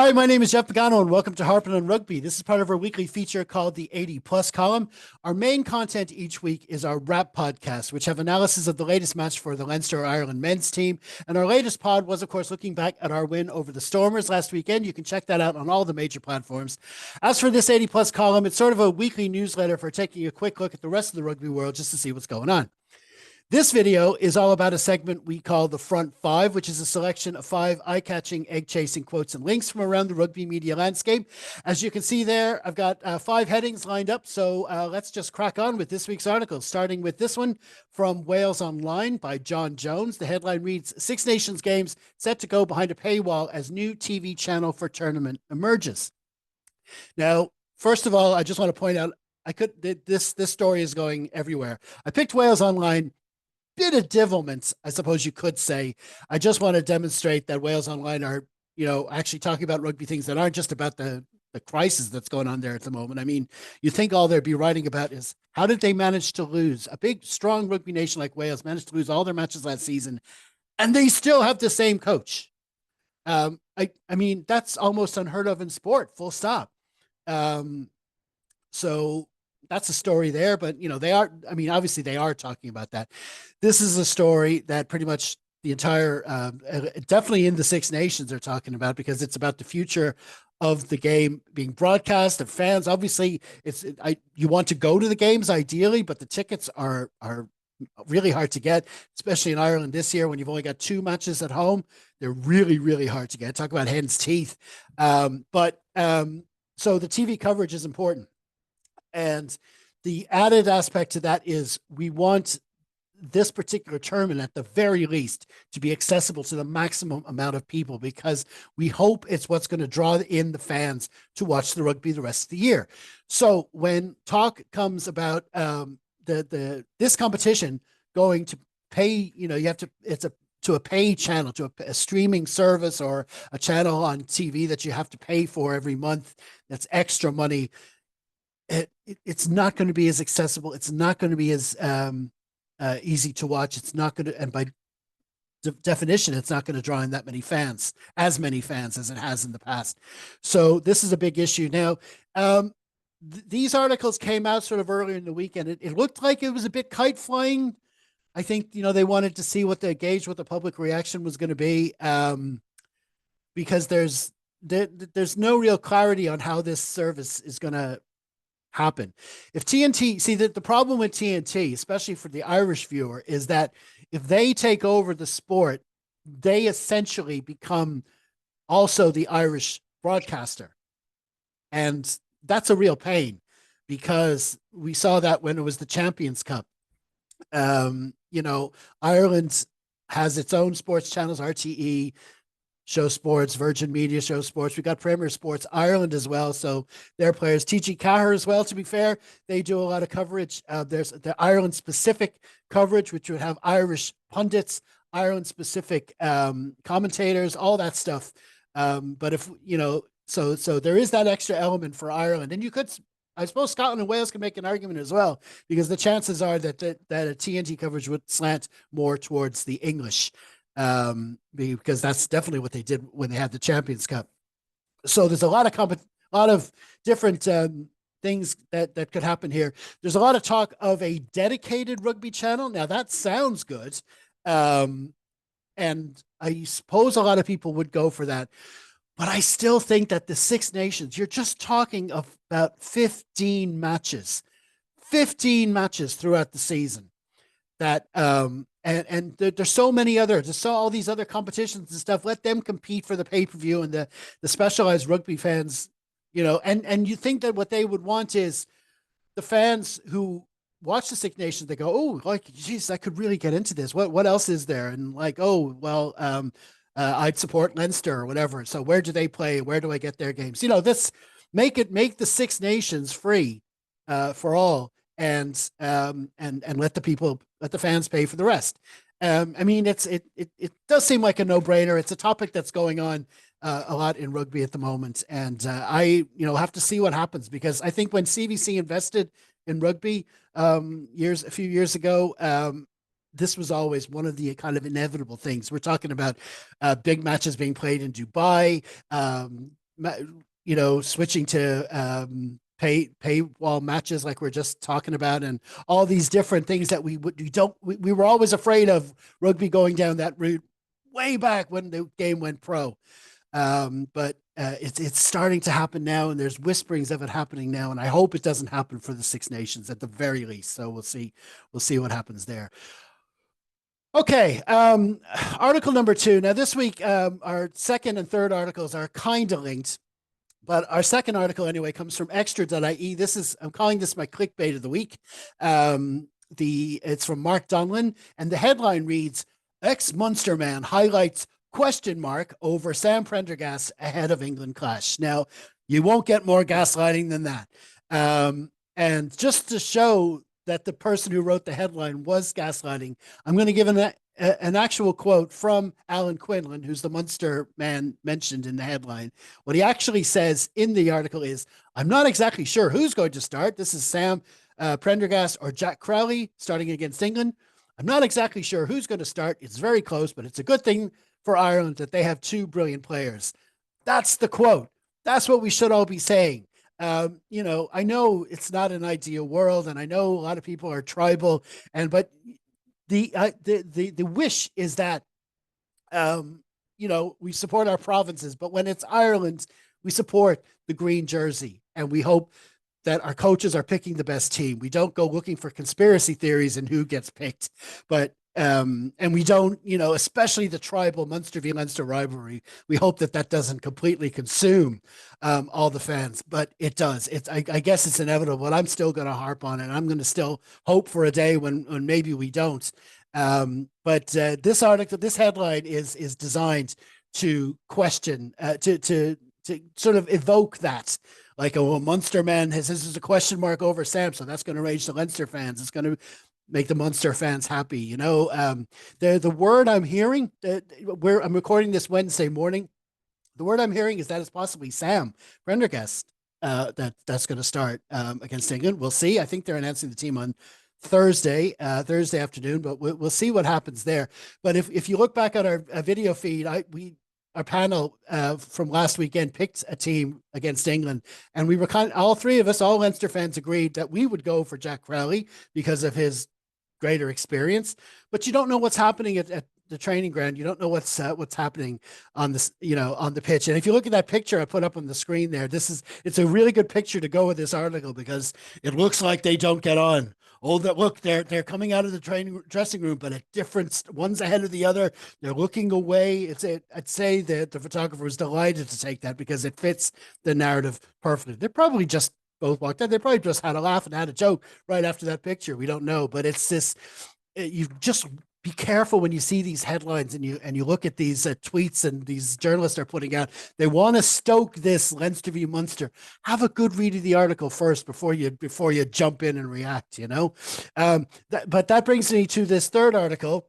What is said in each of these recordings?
Hi, my name is Jeff Pagano, and welcome to Harpin on Rugby. This is part of our weekly feature called the 80 Plus column. Our main content each week is our Wrap podcast, which have analysis of the latest match for the Leinster Ireland men's team. And our latest pod was, of course, looking back at our win over the Stormers last weekend. You can check that out on all the major platforms. As for this 80 Plus column, it's sort of a weekly newsletter for taking a quick look at the rest of the rugby world just to see what's going on. This video is all about a segment we call the Front Five, which is a selection of 5 eye-catching, egg-chasing quotes and links from around the rugby media landscape. As you can see there, I've got 5 headings lined up, so let's just crack on with this week's article, starting with this one from Wales Online by John Jones. The headline reads, Six Nations Games set to go behind a paywall as new TV channel for tournament emerges. Now, first of all, I just want to point out, this story is going everywhere. I picked Wales Online. Bit of divilment, I suppose you could say. I just want to demonstrate that Wales Online are, actually talking about rugby things that aren't just about the crisis that's going on there at the moment. I mean, you think all they'd be writing about is how did they manage to lose? A big, strong rugby nation like Wales managed to lose all their matches last season, and they still have the same coach. I mean, that's almost unheard of in sport, full stop. So that's a story there, but obviously they are talking about that. This is a story that pretty much the entire, definitely in the Six Nations are talking about, because it's about the future of the game being broadcast, of fans. Obviously, you want to go to the games ideally, but the tickets are really hard to get, especially in Ireland this year when you've only got 2 matches at home. They're really, really hard to get. Talk about hen's teeth. So the TV coverage is important. And the added aspect to that is we want this particular tournament, at the very least, to be accessible to the maximum amount of people, because we hope it's what's going to draw in the fans to watch the rugby the rest of the year. So when talk comes about this competition going to pay, to a pay channel, to a streaming service or a channel on TV that you have to pay for every month, that's extra money. It's not going to be as accessible. It's not going to be as easy to watch. It's not going to, and by definition, it's not going to draw in that many fans, as many fans as it has in the past. So this is a big issue. Now, these articles came out sort of earlier in the week, and it looked like it was a bit kite flying. I think, they wanted to see what the public reaction was going to be, because there's no real clarity on how this service is going to happen. If TNT, see that the problem with TNT, especially for the Irish viewer, is that if they take over the sport, they essentially become also the Irish broadcaster. And that's a real pain, because we saw that when it was the Champions Cup. Ireland has its own sports channels, RTE, Show Sports, Virgin Media, Show Sports. We got Premier Sports Ireland as well. So their players, TG Cahir as well, to be fair, they do a lot of coverage. There's the Ireland specific coverage, which would have Irish pundits, Ireland specific commentators, all that stuff. But if, so there is that extra element for Ireland. And you could, I suppose Scotland and Wales can make an argument as well, because the chances are that a TNT coverage would slant more towards the English, because that's definitely what they did when they had the Champions Cup. So there's a lot of different things that could happen here. There's a lot of talk of a dedicated rugby channel. Now that sounds good, and I suppose a lot of people would go for that. But I still think that the Six Nations, you're just talking of about 15 matches throughout the season. That and there's so many others. There's all these other competitions and stuff. Let them compete for the pay-per-view and the specialized rugby fans, and you think that what they would want is the fans who watch the Six Nations, they go, oh, like, geez, I could really get into this. What else is there? And like, oh, well, I'd support Leinster or whatever. So where do they play? Where do I get their games? This make the Six Nations free for all, and let the fans pay for the rest. It does seem like a no-brainer. It's a topic that's going on a lot in rugby at the moment, and I have to see what happens, because I think when CVC invested in rugby a few years ago, this was always one of the kind of inevitable things. We're talking about big matches being played in Dubai, switching to paywall matches like we're just talking about, and all these different things that we were always afraid of rugby going down that route way back when the game went pro. But it's starting to happen now, and there's whisperings of it happening now, and I hope it doesn't happen for the Six Nations at the very least. So we'll see what happens there. Okay, article number 2. Now this week, our second and third articles are kind of linked, but our second article anyway comes from extra.ie. I'm calling this my clickbait of the week. It's from Mark Donlan, and the headline reads, "Ex-Munster man highlights question mark over Sam Prendergast ahead of England clash." Now, you won't get more gaslighting than that. And just to show that the person who wrote the headline was gaslighting, I'm going to give an actual quote from Alan Quinlan, who's the Munster man mentioned in the headline. What he actually says in the article is, "I'm not exactly sure who's going to start. This is Sam Prendergast or Jack Crowley starting against England. I'm not exactly sure who's going to start. It's very close, but it's a good thing for Ireland that they have two brilliant players." That's the quote. That's what we should all be saying. I know it's not an ideal world, and I know a lot of people are tribal, but the wish is that we support our provinces, but when it's Ireland, we support the green jersey, and we hope that our coaches are picking the best team. We don't go looking for conspiracy theories and who gets picked, but and we don't, especially the tribal Munster v Leinster rivalry. We hope that doesn't completely consume all the fans, but it does. I guess it's inevitable, but I'm still going to harp on it. I'm going to still hope for a day when maybe we don't. But this headline is designed to question, to sort of evoke that. Like, a Munster man this is a question mark over Sam, so that's going to rage the Leinster fans. It's going to make the Munster fans happy. The word I'm hearing, I'm recording this Wednesday morning. The word I'm hearing is that it's possibly Sam Prendergast that's going to start against England. We'll see. I think they're announcing the team on Thursday afternoon, but we'll see what happens there. But if you look back at our video feed, our panel from last weekend picked a team against England, and we were all three of us, all Leinster fans, agreed that we would go for Jack Crowley because of his greater experience. But you don't know what's happening at the training ground. You don't know what's happening on this, on the pitch. And if you look at that picture I put up on the screen there, it's a really good picture to go with this article, because it looks like they don't get on. They're coming out of the dressing room, but at different, one's ahead of the other. They're looking away. I'd say that the photographer was delighted to take that because it fits the narrative perfectly. They're probably just both walked out. They probably just had a laugh and had a joke right after that picture. We don't know, but it's this. You just be careful when you see these headlines and you look at these tweets and these journalists are putting out. They want to stoke this Leinster v Munster. Have a good read of the article first before you jump in and react. But that brings me to this third article,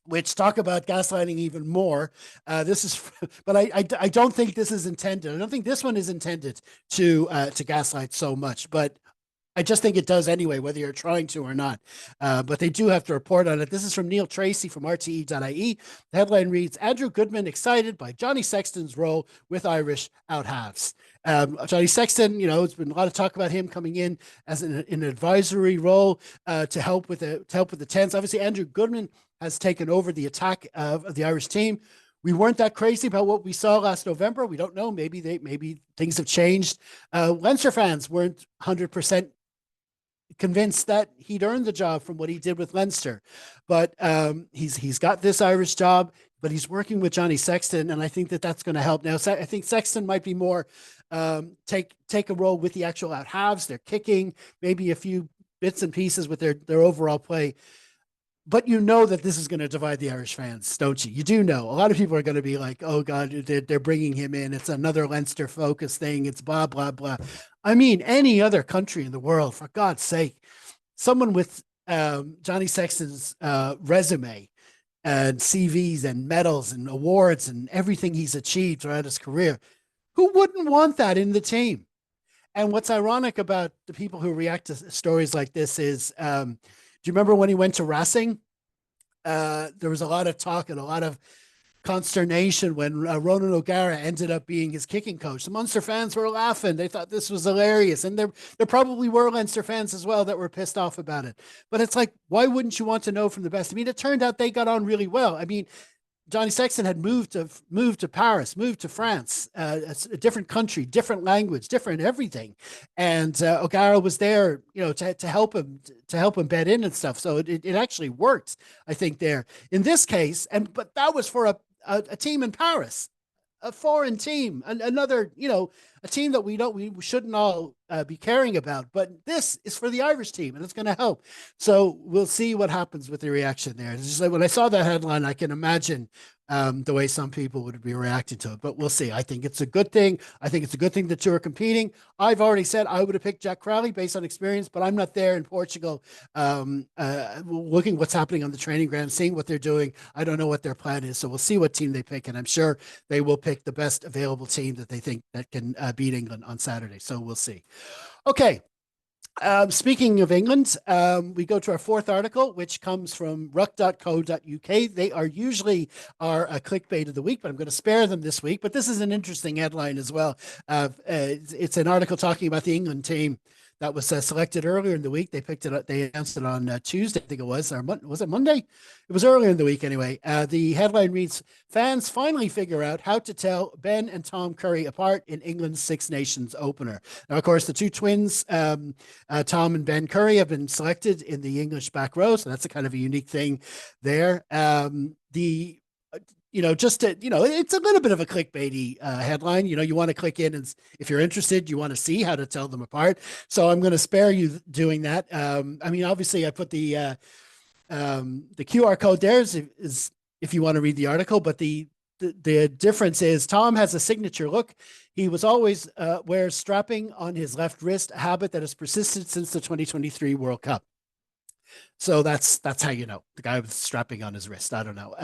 which talk about gaslighting even more. But I don't think this is intended. I don't think this one is intended to gaslight so much, but I just think it does anyway, whether you're trying to or not. But they do have to report on it. This is from Neil Tracy from RTE.ie. The headline reads, "Andrew Goodman excited by Johnny Sexton's role with Irish out-halves." Johnny Sexton, it's been a lot of talk about him coming in as an advisory role to help with the tens. Obviously, Andrew Goodman has taken over the attack of the Irish team. We weren't that crazy about what we saw last November. We don't know. Maybe things have changed. Leinster fans weren't 100% convinced that he'd earned the job from what he did with Leinster, but he's got this Irish job, but he's working with Johnny Sexton, and I think that's going to help. Now, I think Sexton might be more take a role with the actual out halves. They're kicking, maybe a few bits and pieces with their overall play. But that this is going to divide the Irish fans, don't you? You do know. A lot of people are going to be like, "Oh God, they're bringing him in. It's another Leinster focus thing. It's blah, blah, blah." I mean, any other country in the world, for God's sake, someone with Johnny Sexton's resume and CVs and medals and awards and everything he's achieved throughout his career, who wouldn't want that in the team? And what's ironic about the people who react to stories like this is, do you remember when he went to Racing? There was a lot of talk and a lot of consternation when Ronan O'Gara ended up being his kicking coach. The Munster fans were laughing. They thought this was hilarious. And there probably were Leinster fans as well that were pissed off about it. But it's like, why wouldn't you want to know from the best? I mean, it turned out they got on really well. I mean, Johnny Sexton had moved to Paris, moved to France, a different country, different language, different everything, and O'Gara was there, to help him bed in and stuff. So it actually worked, I think, there in this case. But that was for a team in Paris, a foreign team, another, a team that we shouldn't all be caring about. But this is for the Irish team, and it's going to help. So we'll see what happens with the reaction there. It's just like when I saw that headline, I can imagine the way some people would be reacting to it. But we'll see. I think it's a good thing. I think it's a good thing the two are competing. I've already said I would have picked Jack Crowley based on experience, but I'm not there in Portugal looking what's happening on the training ground, seeing what they're doing. I don't know what their plan is. So we'll see what team they pick, and I'm sure they will pick the best available team that they think that can beat England on Saturday. So we'll see. Okay. Speaking of England, we go to our fourth article, which comes from ruck.co.uk. They are usually our clickbait of the week, but I'm going to spare them this week. But this is an interesting headline as well. It's an article talking about the England team that was selected earlier in the week. They picked it up. They announced it on Tuesday, I think it was, or was it Monday? It was earlier in the week anyway. The headline reads, fans finally figure out how to tell Ben and Tom Curry apart in England's Six Nations opener. Now, of course, the two twins, Tom and Ben Curry, have been selected in the English back row. So that's a kind of a unique thing there. Just to, it's a little bit of a clickbaity headline. You want to click in, and if you're interested, you want to see how to tell them apart. So I'm going to spare you doing that. I mean, obviously, I put the QR code there is if you want to read the article, but the difference is Tom has a signature look. He was always wears strapping on his left wrist, a habit that has persisted since the 2023 World Cup. So that's how you know the guy with strapping on his wrist. I don't know.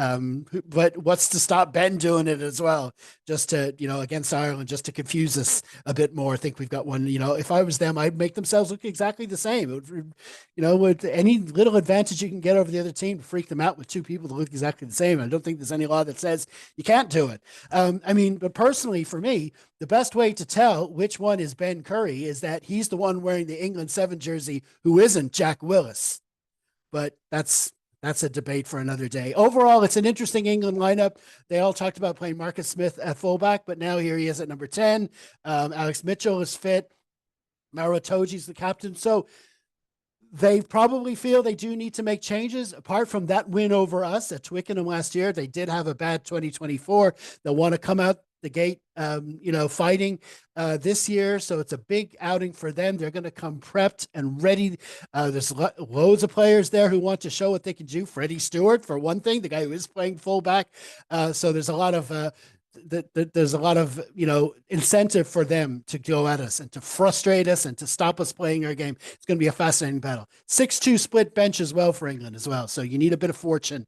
But what's to stop Ben doing it as well? Just to, against Ireland, just to confuse us a bit more. I think we've got one, if I was them, I'd make themselves look exactly the same. It would, with any little advantage you can get over the other team to freak them out with two people that look exactly the same. I don't think there's any law that says you can't do it. But personally for me, the best way to tell which one is Ben Curry is that he's the one wearing the England 7 jersey who isn't Jack Willis. But that's a debate for another day. Overall, it's an interesting England lineup. They all talked about playing Marcus Smith at fullback, but now here he is at number 10. Alex Mitchell is fit. Mauro Toji's the captain. So they probably feel they do need to make changes. Apart from that win over us at Twickenham last year, they did have a bad 2024. They'll want to come out the gate, fighting this year. So it's a big outing for them. They're going to come prepped and ready. There's loads of players there who want to show what they can do. Freddie Stewart, for one thing, the guy who is playing fullback. So there's a lot of incentive for them to go at us and to frustrate us and to stop us playing our game. It's going to be a fascinating battle. 6-2 split bench as well for England as well. So you need a bit of fortune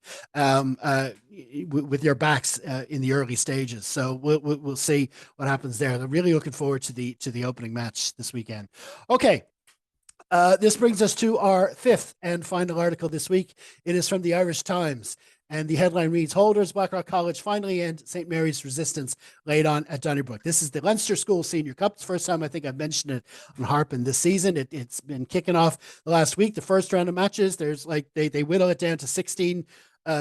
with your backs in the early stages. So we'll see what happens there. I'm really looking forward to the opening match this weekend. Okay. This brings us to our fifth and final article this week. It is from the Irish Times. And the headline reads, Holders, Blackrock College finally end St. Mary's resistance laid on at Donnybrook. This is the Leinster School Senior Cup. It's the first time I think I've mentioned it on Harpin this season. It's been kicking off the last week. The first round of matches, there's they whittle it down to 16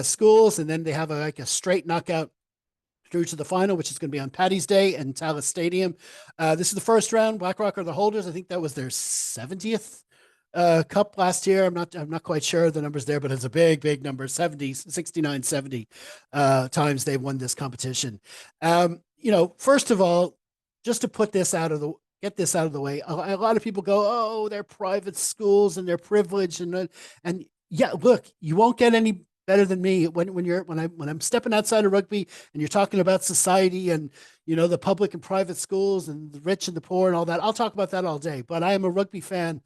schools, and then they have a straight knockout through to the final, which is going to be on Paddy's Day in Tallaght Stadium. This is the first round. Blackrock are the holders. I think that was their 70th cup last year. I'm not quite sure of the numbers there, but it's a big number. 69 70 times they've won this competition. First of all, just to get this out of the way, a lot of people go, oh, they're private schools and they're privileged, and yeah, look, you won't get any better than me when I'm stepping outside of rugby and you're talking about society and the public and private schools and the rich and the poor and all that. I'll talk about that all day, but I am a rugby fan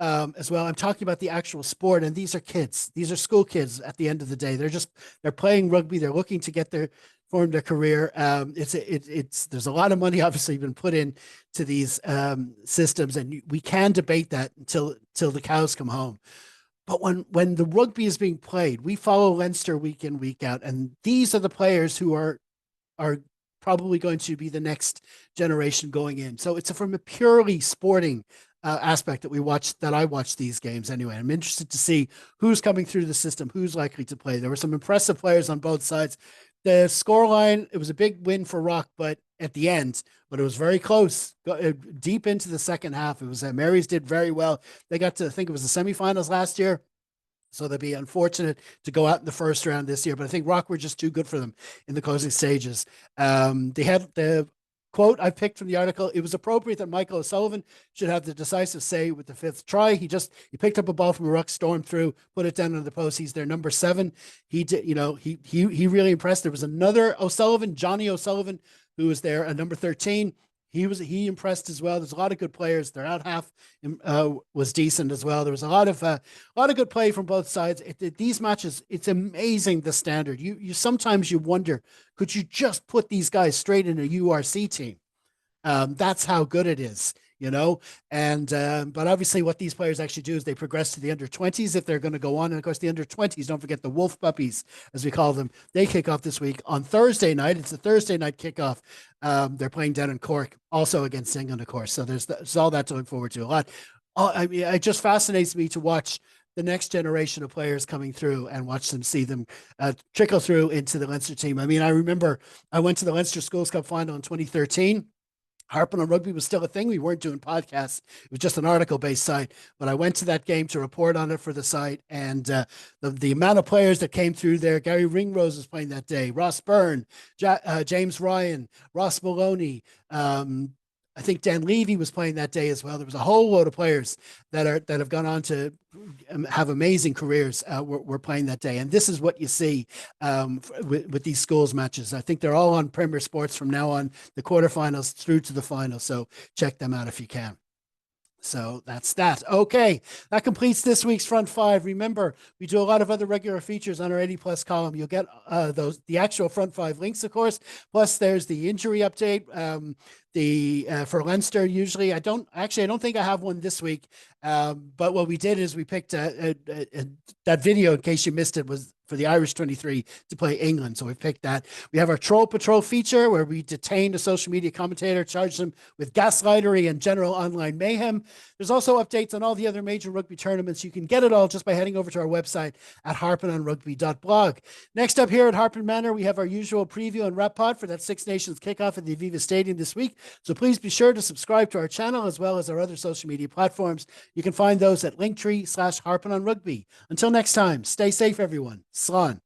as well. I'm talking about the actual sport, and these are kids. These are school kids at the end of the day. They're playing rugby. They're looking to form their career. There's a lot of money obviously been put in to these systems, and we can debate that until the cows come home. But when the rugby is being played, we follow Leinster week in, week out, and these are the players who are probably going to be the next generation going in. So it's from a purely sporting aspect that I watch these games anyway. I'm interested to see who's coming through the system, who's likely to play. There were some impressive players on both sides. The scoreline, it was a big win for Rock, but at the end, but it was very close. Deep into the second half, it was Marys did very well. They got to, I think it was the semifinals last year. So they'd be unfortunate to go out in the first round this year, but I think Rock were just too good for them in the closing stages. They had the quote I picked from the article. It was appropriate that Michael O'Sullivan should have the decisive say with the fifth try. He picked up a ball from a ruck, stormed through, put it down on the post. He's their number 7. He did, he really impressed. There was another O'Sullivan, Johnny O'Sullivan, who was there, a number 13. He impressed as well. There's a lot of good players. Their out half was decent as well. There was a lot of good play from both sides. These matches, it's amazing the standard. You sometimes you wonder, could you just put these guys straight in a URC team? That's how good it is, and but obviously what these players actually do is they progress to the under 20s if they're going to go on. And of course the under 20s, don't forget the Wolf Puppies, as we call them, they kick off this week on Thursday night. It's a Thursday night kickoff. They're playing down in Cork, also against England, of course. So there's all that to look forward to. A lot. I mean, it just fascinates me to watch the next generation of players coming through and watch them, see them trickle through into the Leinster team. I mean, I remember I went to the Leinster Schools Cup final in 2013. Harping on Rugby was still a thing. We weren't doing podcasts. It was just an article-based site. But I went to that game to report on it for the site. And the amount of players that came through there, Gary Ringrose was playing that day, Ross Byrne, James Ryan, Ross Maloney, I think Dan Levy was playing that day as well. There was a whole load of players that have gone on to have amazing careers. Were playing that day, and this is what you see with these schools matches. I think they're all on Premier Sports from now on, the quarterfinals through to the final. So check them out if you can. So that's that. Okay, that completes this week's Front Five. Remember, we do a lot of other regular features on our 80 plus column. You'll get the actual Front Five links, of course. Plus, there's the injury update. For Leinster, usually I don't think I have one this week. But what we did is we picked that video, in case you missed it, was for the Irish 23 to play England. So we picked that. We have our Troll Patrol feature where we detained a social media commentator, charged them with gaslightery and general online mayhem. There's also updates on all the other major rugby tournaments. You can get it all just by heading over to our website at harpinonrugby.blog. Next up here at Harpin Manor, we have our usual preview and wrap pod for that Six Nations kickoff at the Aviva Stadium this week. So please be sure to subscribe to our channel as well as our other social media platforms. You can find those at linktree/harpinonrugby. Until next time, stay safe, everyone. Slán.